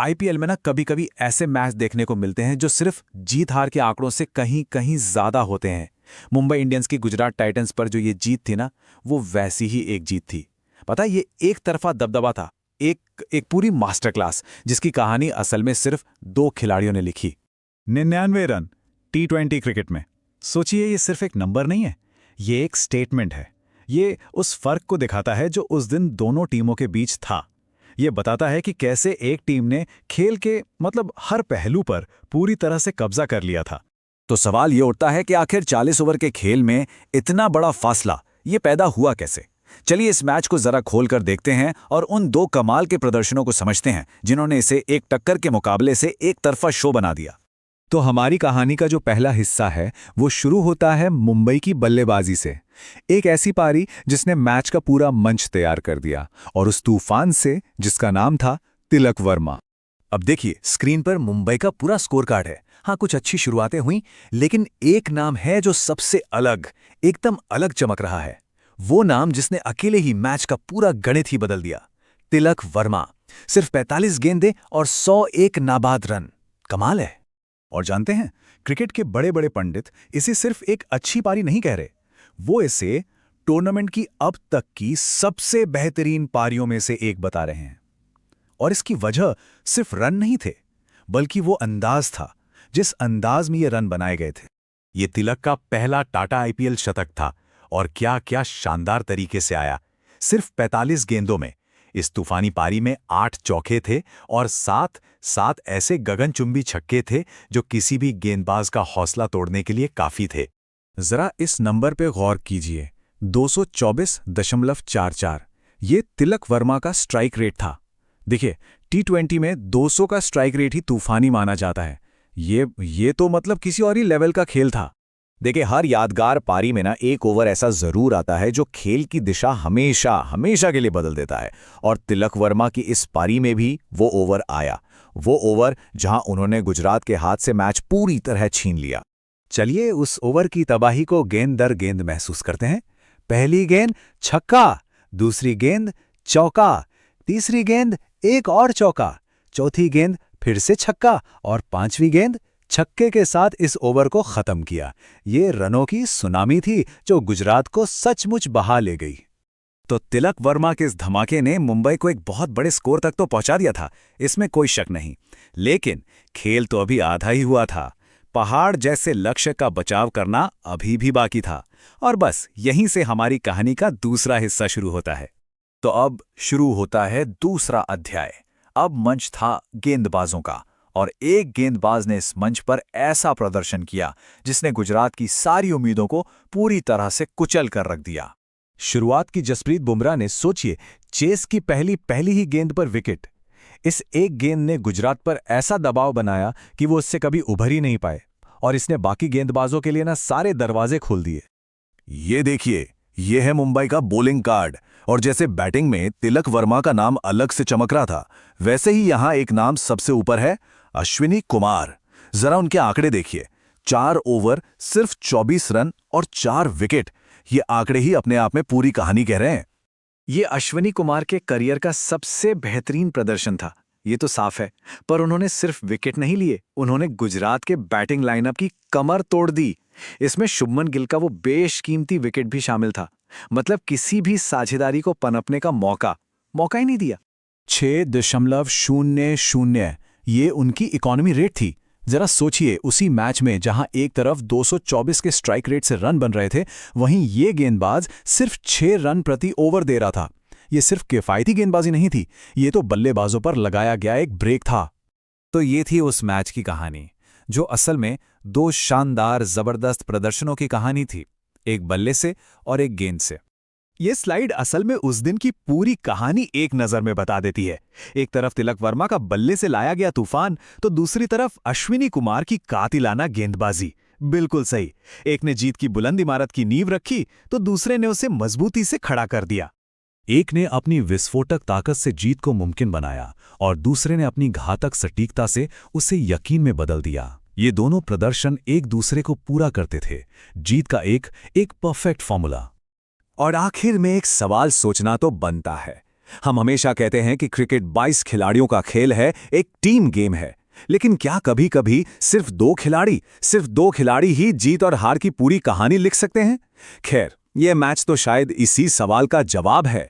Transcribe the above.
IPL में ना कभी कभी ऐसे मैच देखने को मिलते हैं जो सिर्फ जीत हार के आंकड़ों से कहीं कहीं ज्यादा होते हैं। मुंबई इंडियंस की गुजरात टाइटंस पर जो ये जीत थी ना, वो वैसी ही एक जीत थी। पता है, ये एक तरफा दबदबा था। एक एक पूरी मास्टर क्लास, जिसकी कहानी असल में सिर्फ दो खिलाड़ियों ने लिखी। 99 रन T20 क्रिकेट में। सोचिए, ये सिर्फ एक नंबर नहीं है, ये एक स्टेटमेंट है। ये उस फर्क को दिखाता है जो उस दिन दोनों टीमों के बीच था। ये बताता है कि कैसे एक टीम ने खेल के हर पहलू पर पूरी तरह से कब्जा कर लिया था। तो सवाल ये उठता है कि आखिर 40 ओवर के खेल में इतना बड़ा फासला ये पैदा हुआ कैसे। चलिए इस मैच को जरा खोलकर देखते हैं और उन दो कमाल के प्रदर्शनों को समझते हैं जिन्होंने इसे एक टक्कर के मुकाबले से एक तरफा शो बना दिया। तो हमारी कहानी का जो पहला हिस्सा है वो शुरू होता है मुंबई की बल्लेबाजी से। एक ऐसी पारी जिसने मैच का पूरा मंच तैयार कर दिया, और उस तूफान से जिसका नाम था तिलक वर्मा। अब देखिए, स्क्रीन पर मुंबई का पूरा स्कोर कार्ड है। हाँ, कुछ अच्छी शुरुआतें हुई, लेकिन एक नाम है जो सबसे अलग, एकदम अलग चमक रहा है। वो नाम जिसने अकेले ही मैच का पूरा गणित ही बदल दिया, तिलक वर्मा। सिर्फ 45 गेंदें और 101 नाबाद रन। कमाल है। और जानते हैं, क्रिकेट के बड़े बड़े पंडित इसे सिर्फ एक अच्छी पारी नहीं कह रहे, वो इसे टूर्नामेंट की अब तक की सबसे बेहतरीन पारियों में से एक बता रहे हैं। और इसकी वजह सिर्फ रन नहीं थे, बल्कि वो अंदाज था जिस अंदाज में ये रन बनाए गए थे। ये तिलक का पहला टाटा आईपीएल शतक था, और क्या क्या शानदार तरीके से आया। सिर्फ 45 गेंदों में इस तूफानी पारी में 8 चौके थे और 7 ऐसे गगनचुंबी छक्के थे जो किसी भी गेंदबाज का हौसला तोड़ने के लिए काफी थे। जरा इस नंबर पे गौर कीजिए, 224.44। ये तिलक वर्मा का स्ट्राइक रेट था। देखिए, T20 में 200 का स्ट्राइक रेट ही तूफानी माना जाता है। ये तो किसी और ही लेवल का खेल था। देखिए, हर यादगार पारी में ना एक ओवर ऐसा जरूर आता है जो खेल की दिशा हमेशा हमेशा के लिए बदल देता है। और तिलक वर्मा की इस पारी में भी वो ओवर आया। वो ओवर जहां उन्होंने गुजरात के हाथ से मैच पूरी तरह छीन लिया। चलिए उस ओवर की तबाही को गेंद दर गेंद महसूस करते हैं। पहली गेंद छक्का, दूसरी गेंद चौका, तीसरी गेंद एक और चौका, चौथी गेंद फिर से छक्का, और पांचवी गेंद छक्के के साथ इस ओवर को खत्म किया। ये रनों की सुनामी थी जो गुजरात को सचमुच बहा ले गई। तो तिलक वर्मा के इस धमाके ने मुंबई को एक बहुत बड़े स्कोर तक तो पहुंचा दिया था, इसमें कोई शक नहीं। लेकिन खेल तो अभी आधा ही हुआ था। पहाड़ जैसे लक्ष्य का बचाव करना अभी भी बाकी था। और बस यहीं से हमारी कहानी का दूसरा हिस्सा शुरू होता है। तो अब शुरू होता है दूसरा अध्याय। अब मंच था गेंदबाजों का, और एक गेंदबाज ने इस मंच पर ऐसा प्रदर्शन किया जिसने गुजरात की सारी उम्मीदों को पूरी तरह से कुचल कर रख दिया। शुरुआत की जसप्रीत बुमराह ने, सोचिए, चेस की पहली ही गेंद पर विकेट। इस एक गेंद ने गुजरात पर ऐसा दबाव बनाया कि वो उससे कभी उभर ही नहीं पाए, और इसने बाकी गेंदबाजों के लिए ना सारे दरवाजे खोल दिए। ये देखिए, ये है मुंबई का बॉलिंग कार्ड। और जैसे बैटिंग में तिलक वर्मा का नाम अलग से चमक रहा था, वैसे ही यहां एक नाम सबसे ऊपर है, अश्विनी कुमार। जरा उनके आंकड़े देखिए, 4 ओवर, सिर्फ 24 रन और 4 विकेट। ये आंकड़े ही अपने आप में पूरी कहानी कह रहे हैं। ये अश्विनी कुमार के करियर का सबसे बेहतरीन प्रदर्शन था, ये तो साफ है। पर उन्होंने सिर्फ विकेट नहीं लिए, उन्होंने गुजरात के बैटिंग लाइनअप की कमर तोड़ दी। इसमें शुभमन गिल का वो बेशकीमती विकेट भी शामिल था। किसी भी साझेदारी को पनपने का मौका ही नहीं दिया। 6.00 ये उनकी इकोनॉमी रेट थी। जरा सोचिए, उसी मैच में जहां एक तरफ 224 के स्ट्राइक रेट से रन बन रहे थे, वहीं ये गेंदबाज सिर्फ 6 रन प्रति ओवर दे रहा था। ये सिर्फ किफायती गेंदबाजी नहीं थी, ये तो बल्लेबाजों पर लगाया गया एक ब्रेक था। तो ये थी उस मैच की कहानी, जो असल में 2 शानदार जबरदस्त प्रदर्शनों की कहानी थी, एक बल्ले से और एक गेंद से। ये स्लाइड असल में उस दिन की पूरी कहानी एक नजर में बता देती है। एक तरफ तिलक वर्मा का बल्ले से लाया गया तूफान, तो दूसरी तरफ अश्विनी कुमार की कातिलाना गेंदबाजी। बिल्कुल सही, एक ने जीत की बुलंद इमारत की नींव रखी, तो दूसरे ने उसे मजबूती से खड़ा कर दिया। एक ने अपनी विस्फोटक ताकत से जीत को मुमकिन बनाया, और दूसरे ने अपनी घातक सटीकता से उसे यकीन में बदल दिया। ये दोनों प्रदर्शन एक दूसरे को पूरा करते थे, जीत का एक परफेक्ट फॉर्मूला। और आखिर में एक सवाल सोचना तो बनता है, हम हमेशा कहते हैं कि क्रिकेट 22 खिलाड़ियों का खेल है, एक टीम गेम है। लेकिन क्या कभी-कभी सिर्फ दो खिलाड़ी ही जीत और हार की पूरी कहानी लिख सकते हैं? खैर, यह मैच तो शायद इसी सवाल का जवाब है।